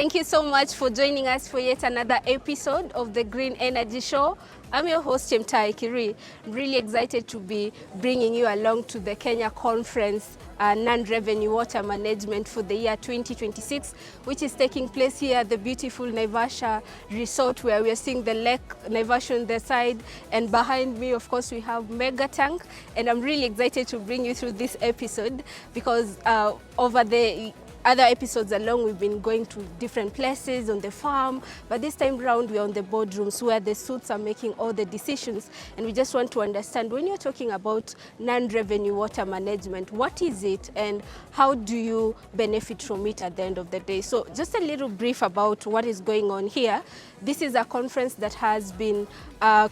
Thank you so much for joining us for yet another episode of the Green Energy Show. I'm your host, Chemtai Kiri. I'm really excited to be bringing you along to the Kenya Conference Non-Revenue Water Management for the year 2026, which is taking place here at the beautiful Naivasha Resort, where we are seeing the Lake Naivasha on the side, and behind me, of course, we have Mega Tank. And I'm really excited to bring you through this episode because over the other episodes along, we've been going to different places on the farm, but this time round we're on the boardrooms where the suits are making all the decisions, and we just want to understand, when you're talking about non-revenue water management, what is it and how do you benefit from it at the end of the day? So just a little brief about what is going on here. This is a conference that has been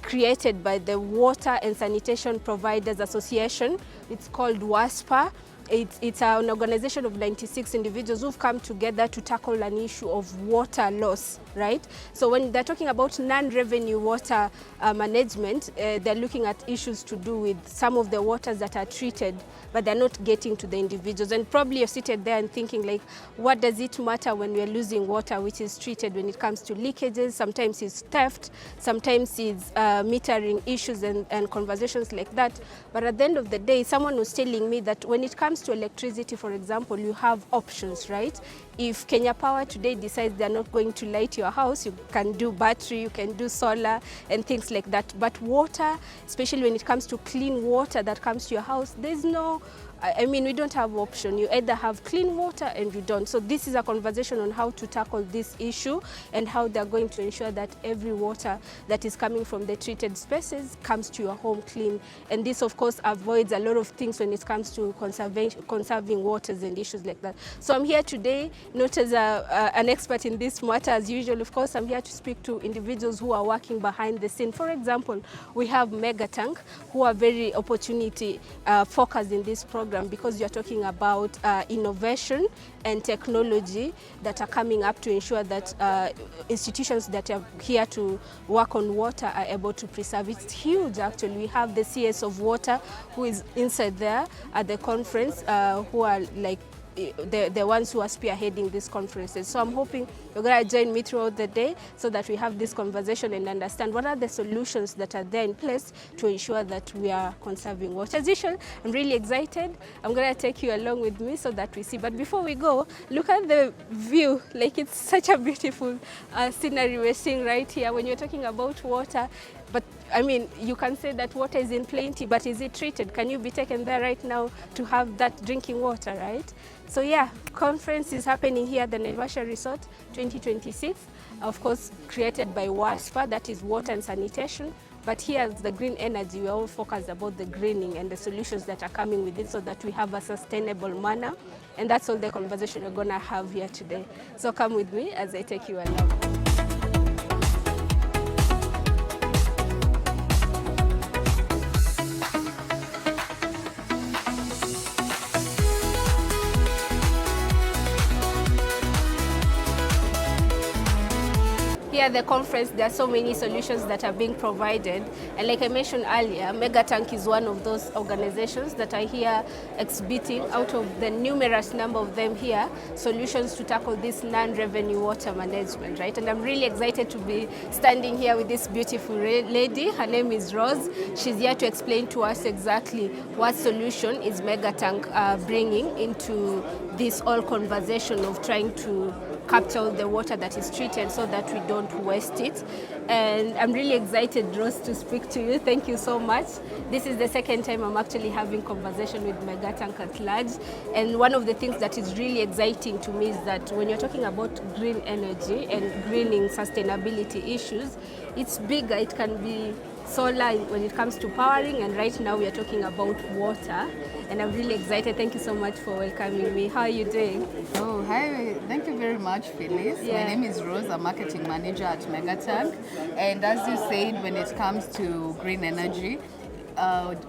created by the Water and Sanitation Providers Association. It's called WASPA. It's an organization of 96 individuals who've come together to tackle an issue of water loss, right? So when they're talking about non-revenue water management, they're looking at issues to do with some of the waters that are treated, but they're not getting to the individuals. And probably you're seated there and thinking, like, what does it matter when we're losing water which is treated when it comes to leakages? Sometimes it's theft, sometimes it's metering issues and conversations like that. But at the end of the day, someone was telling me that when it comes to electricity, for example, you have options, right? If Kenya Power today decides they're not going to light your house, you can do battery, you can do solar and things like that. But water, especially when it comes to clean water that comes to your house, there's no, I mean, we don't have option. You either have clean water and you don't. So this is a conversation on how to tackle this issue and how they're going to ensure that every water that is coming from the treated spaces comes to your home clean. And this, of course, avoids a lot of things when it comes to conserving waters and issues like that. So I'm here today, not as an expert in this matter as usual. Of course, I'm here to speak to individuals who are working behind the scene. For example, we have Mega Tank, who are very opportunity focused in this program, because you're talking about innovation and technology that are coming up to ensure that institutions that are here to work on water are able to preserve. It's huge, actually. We have the CS of Water, who is inside there at the conference, who are like the ones who are spearheading these conferences. So I'm hoping you're going to join me throughout the day so that we have this conversation and understand what are the solutions that are there in place to ensure that we are conserving water. As usual, I'm really excited. I'm going to take you along with me so that we see. But before we go, look at the view. Like, it's such a beautiful scenery we're seeing right here. When you're talking about water, but I mean, you can say that water is in plenty, but is it treated? Can you be taken there right now to have that drinking water, right? So yeah, conference is happening here at the Naivasha Resort 2026, of course created by WASPA, that is Water and Sanitation. But here at the Green Energy, we're all focused about the greening and the solutions that are coming with it so that we have a sustainable manner. And that's all the conversation we're gonna have here today. So come with me as I take you along. Here at the conference, there are so many solutions that are being provided. And like I mentioned earlier, Mega Tank is one of those organizations that are here exhibiting, out of the numerous number of them here, solutions to tackle this non-revenue water management, right? And I'm really excited to be standing here with this beautiful lady. Her name is Rose. She's here to explain to us exactly what solution is Mega Tank bringing into this whole conversation of trying to capture the water that is treated so that we don't waste it. And I'm really excited, Rose, to speak to you. Thank you so much. This is the second time I'm actually having conversation with Mega Tank at large. And one of the things that is really exciting to me is that when you're talking about green energy and greening sustainability issues, it's bigger. It can be solar when it comes to powering, and right now we are talking about water. And I'm really excited. Thank you so much for welcoming me. How are you doing? Oh, hi. Thank you very much, Phyllis. Yeah. My name is Rose. I'm marketing manager at Mega Tank. And as you said, when it comes to green energy,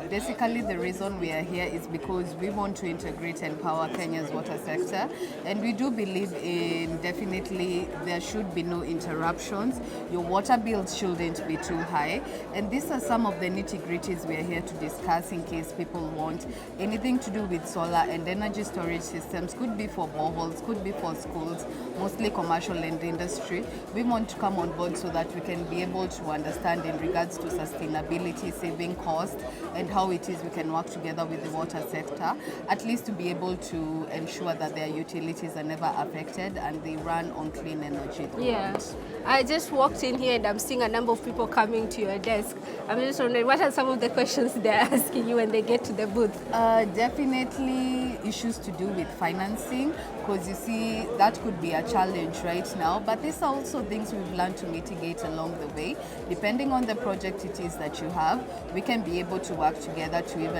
Basically, the reason we are here is because we want to integrate and empower Kenya's water sector, and we do believe in definitely there should be no interruptions. Your water bills shouldn't be too high, and these are some of the nitty-gritties we are here to discuss in case people want anything to do with solar and energy storage systems. Could be for boreholes, could be for schools, mostly commercial and industry. We want to come on board so that we can be able to understand in regards to sustainability, saving costs, and how it is we can work together with the water sector, at least to be able to ensure that their utilities are never affected and they run on clean energy. Yeah, I just walked in here and I'm seeing a number of people coming to your desk. I'm just wondering, what are some of the questions they're asking you when they get to the booth? Definitely issues to do with financing, because you see that could be a challenge right now, but these are also things we've learned to mitigate along the way. Depending on the project it is that you have, we can be able to work together to even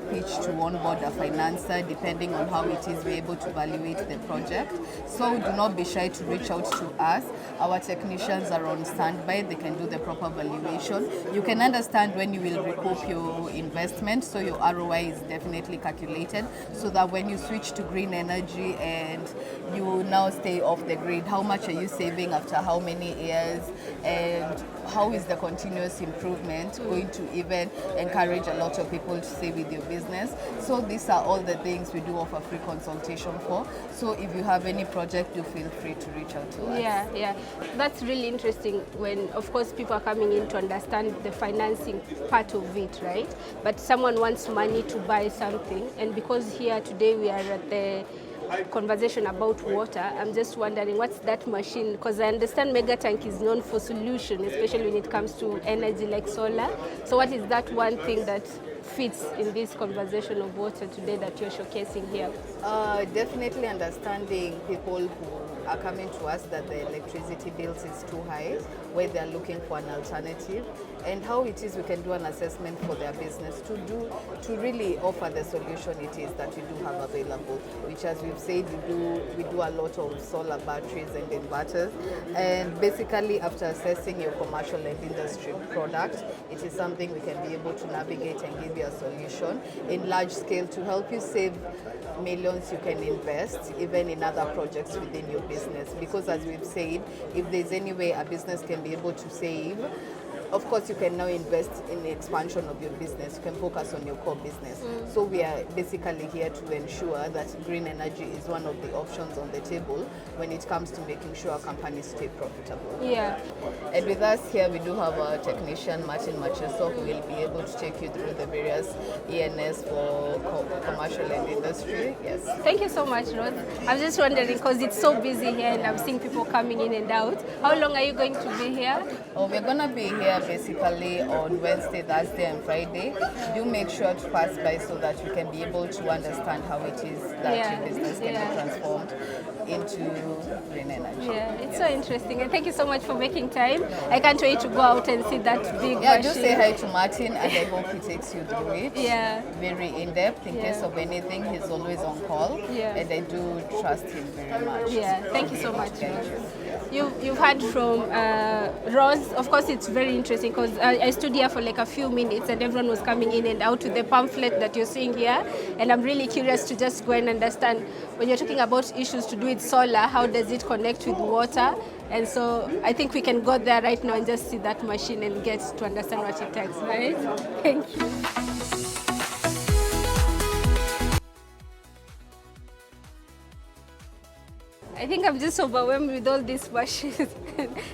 pitch to onboard a financer, depending on how it is we're able to evaluate the project. So do not be shy to reach out to us. Our technicians are on standby. They can do the proper valuation. You can understand when you will recoup your investment, so your ROI is definitely calculated, so that when you switch to green energy and you now stay off the grid, how much are you saving after how many years, and how is the continuous improvement going to even encourage a lot of people to stay with your business. So these are all the things we do offer free consultation for. So if you have any project, do feel free to reach out to us. Yeah, that's really interesting when, of course, people are coming in to understand the financing part of it, right? But someone wants money to buy something, and because here today we are at the conversation about water, I'm just wondering, what's that machine? Because I understand Megatank is known for solution, especially when it comes to energy like solar. So what is that one thing that fits in this conversation of water today that you're showcasing here? Definitely understanding people who are coming to us that the electricity bills is too high, where they're looking for an alternative, and how it is we can do an assessment for their business to really offer the solution it is that we do have available, which, as we've said, we do a lot of solar batteries and inverters. And basically, after assessing your commercial and industry product, it is something we can be able to navigate and give you a solution in large scale to help you save millions you can invest even in other projects within your business. Because as we've said, if there's any way a business can be able to save, of course, you can now invest in the expansion of your business. You can focus on your core business. So we are basically here to ensure that green energy is one of the options on the table when it comes to making sure companies stay profitable. Yeah. And with us here, we do have our technician, Martin Macheso, who will be able to take you through the various ENS for commercial and industry. Yes. Thank you so much, Rose. I'm just wondering, because it's so busy here and I'm seeing people coming in and out, how long are you going to be here? Oh, we're going to be here basically on Wednesday, Thursday, and Friday. Do make sure to pass by so that you can be able to understand how it is that your business can be transformed into green energy. Yeah, it's so interesting. And thank you so much for making time. I can't wait to go out and see that big machine. Do say hi to Martin, and I hope he takes you through it. Yeah. Very in-depth. In case of anything, he's always on call. Yeah. And I do trust him very much. Yeah, thank you so much. Thank you. You've heard from Rose. Of course, it's very interesting because I stood here for like a few minutes and everyone was coming in and out with the pamphlet that you're seeing here. And I'm really curious to just go and understand, when you're talking about issues to do with solar, how does it connect with water? And so I think we can go there right now and just see that machine and get to understand what it takes, right? Thank you. I think I'm just overwhelmed with all these machines.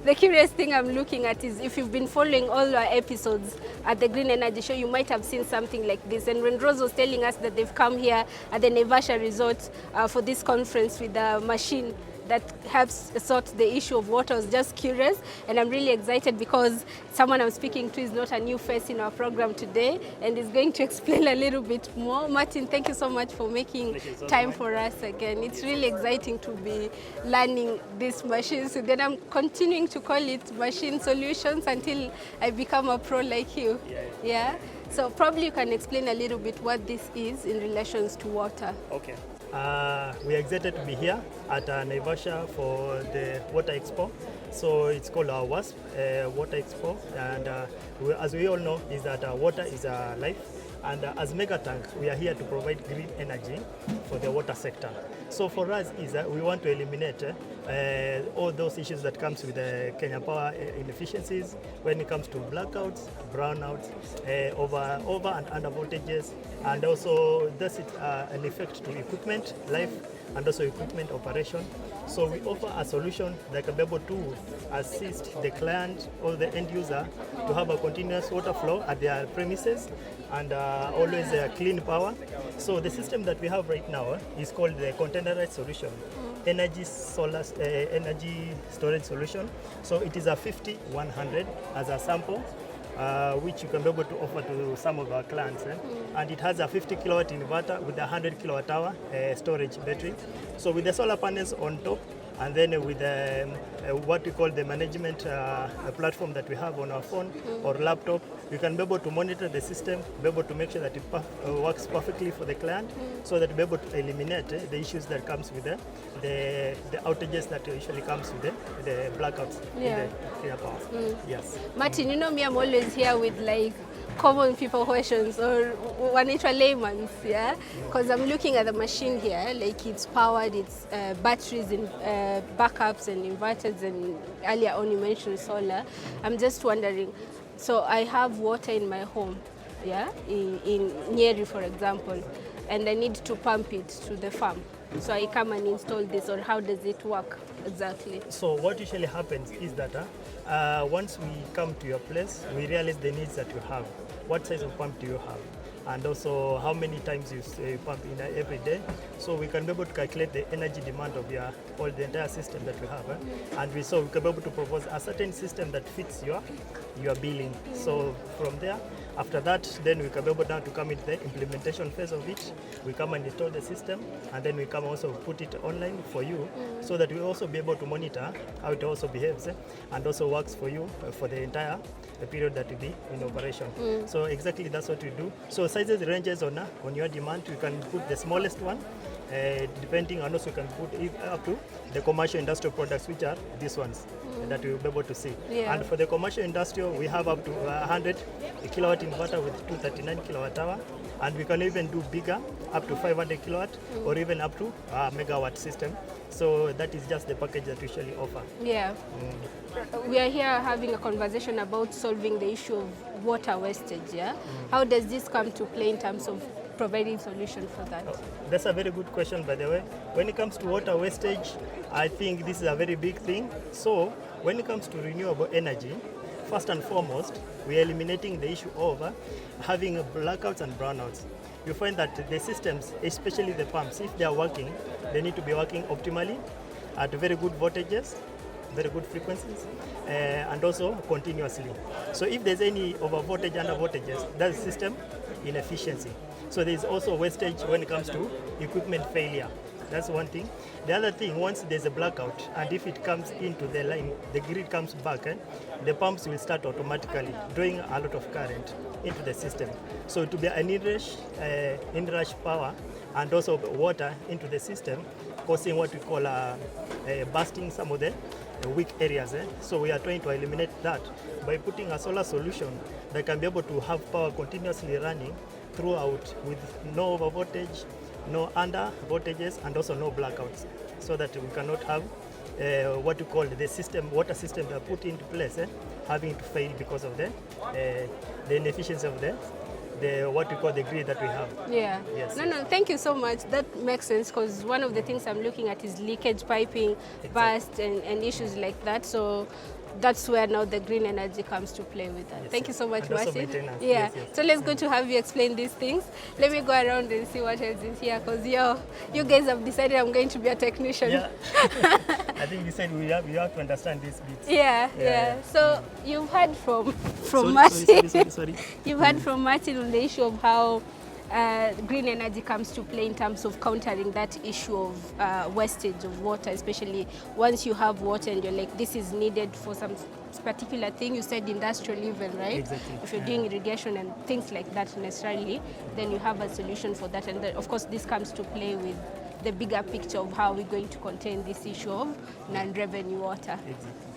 The curious thing I'm looking at is, if you've been following all our episodes at the Green Energy Show, you might have seen something like this. And when Rose was telling us that they've come here at the Naivasha Resort for this conference with a machine that helps sort the issue of water, I was just curious, and I'm really excited because someone I'm speaking to is not a new face in our program today and is going to explain a little bit more. Martin, thank you so much for making time for us again. It's really exciting to be learning these machines. So then I'm continuing to call it machine solutions until I become a pro like you. Yeah? So probably you can explain a little bit what this is in relations to water. Okay. We are excited to be here at Naivasha for the Water Expo. So it's called our WASPA Water Expo, and as we all know, is that water is life. And as Megatank, we are here to provide green energy for the water sector. So for us is that we want to eliminate all those issues that comes with Kenya Power inefficiencies when it comes to blackouts, brownouts, over and under voltages, and also does it an effect to equipment life and also equipment operation. So we offer a solution that can be able to assist the client or the end user to have a continuous water flow at their premises and always clean power. So the system that we have right now is called the containerized solution, energy storage solution. So it is a 50-100 as a sample, which you can be able to offer to some of our clients. And it has a 50 kilowatt inverter with a 100 kilowatt hour storage battery. So with the solar panels on top, and then with what we call the management platform that we have on our phone or laptop, you can be able to monitor the system, be able to make sure that it works perfectly for the client, so that we're able to eliminate the issues that comes with the outages that usually comes with the blackouts in the Kenya Power. Yes. Martin, you know me, I'm always here with like common people questions or one layman's, yeah? Because I'm looking at the machine here, like it's powered, it's batteries and backups and inverters, and earlier on you mentioned solar. I'm just wondering, so I have water in my home, yeah, in Nyeri, for example, and I need to pump it to the farm. So I come and install this, or how does it work exactly? So what usually happens is that once we come to your place, we realize the needs that you have. What size of pump do you have? And also how many times you pump in every day. So we can be able to calculate the energy demand of the entire system that we have. And we can be able to propose a certain system that fits your billing. So from there, after that, then we can be able now to come into the implementation phase of it. We come and install the system, and then we come also put it online for you, so that we also be able to monitor how it also behaves and also works for you for the entire period that will be in operation. So exactly that's what we do. So sizes ranges on your demand. You can put the smallest one, depending, and also you can put it up to the commercial industrial products, which are these ones that you'll be able to see. And for the commercial industrial, we have up to 100 kilowatt inverter with 239 kilowatt hour, and we can even do bigger, up to 500 kilowatt or even up to a megawatt system. So that is just the package that we usually offer. Yeah. We are here having a conversation about solving the issue of water wastage, yeah? How does this come to play in terms of providing solution for that? That's a very good question, by the way. When it comes to water wastage, I think this is a very big thing. So when it comes to renewable energy, first and foremost, we are eliminating the issue of having blackouts and brownouts. You find that the systems, especially the pumps, if they are working, they need to be working optimally at very good voltages, very good frequencies, and also continuously. So if there's any over voltage, under voltages, that's system inefficiency. So there's also wastage when it comes to equipment failure. That's one thing. The other thing, once there's a blackout, and if it comes into the line, the grid comes back, the pumps will start automatically drawing a lot of current into the system. So to be an inrush power and also water into the system, causing what we call bursting some of the weak areas. So we are trying to eliminate that by putting a solar solution that can be able to have power continuously running throughout with no over voltage, no under voltages, and also no blackouts, so that we cannot have what we call the system, water system that put into place, having to fail because of the inefficiency of the what we call the grid that we have. Yeah. Yes. No, thank you so much. That makes sense, because one of the things I'm looking at is leakage piping, burst, and issues like that. So that's where now the green energy comes to play with that. Thank you so much, Martin. Yeah. So let's go to have you explain these things. Let me go around and see what else is here, because you guys have decided I'm going to be a technician. Yeah. I think you said we have to understand these bits. Yeah. So you've heard from Martin. Sorry. You've heard from Martin on the issue of how green energy comes to play in terms of countering that issue of wastage of water, especially once you have water and you're like, this is needed for some particular thing. You said industrial even, right? Exactly. If you're doing irrigation and things like that necessarily, then you have a solution for that. And then, of course, this comes to play with the bigger picture of how we're going to contain this issue of non-revenue water. Exactly.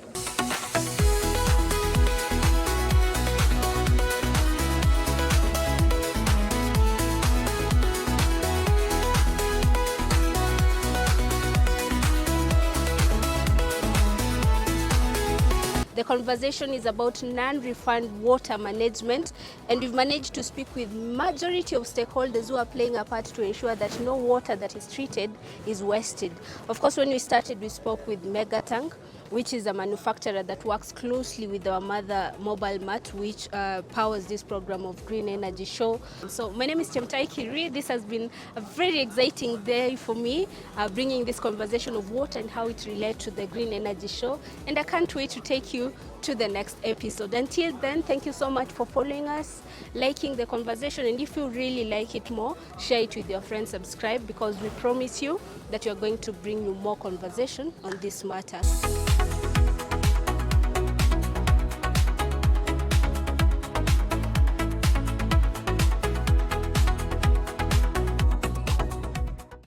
The conversation is about non-refund water management, and we've managed to speak with majority of stakeholders who are playing a part to ensure that no water that is treated is wasted. Of course, when we started, we spoke with Megatank, which is a manufacturer that works closely with our mother mobile mart, which powers this program of Green Energy Show. So my name is Chemtai Kiri. This has been a very exciting day for me, bringing this conversation of water and how it relates to the Green Energy Show. And I can't wait to take you to the next episode. Until then, thank you so much for following us, liking the conversation, and if you really like it more, share it with your friends, subscribe, because we promise you that we are going to bring you more conversation on this matter.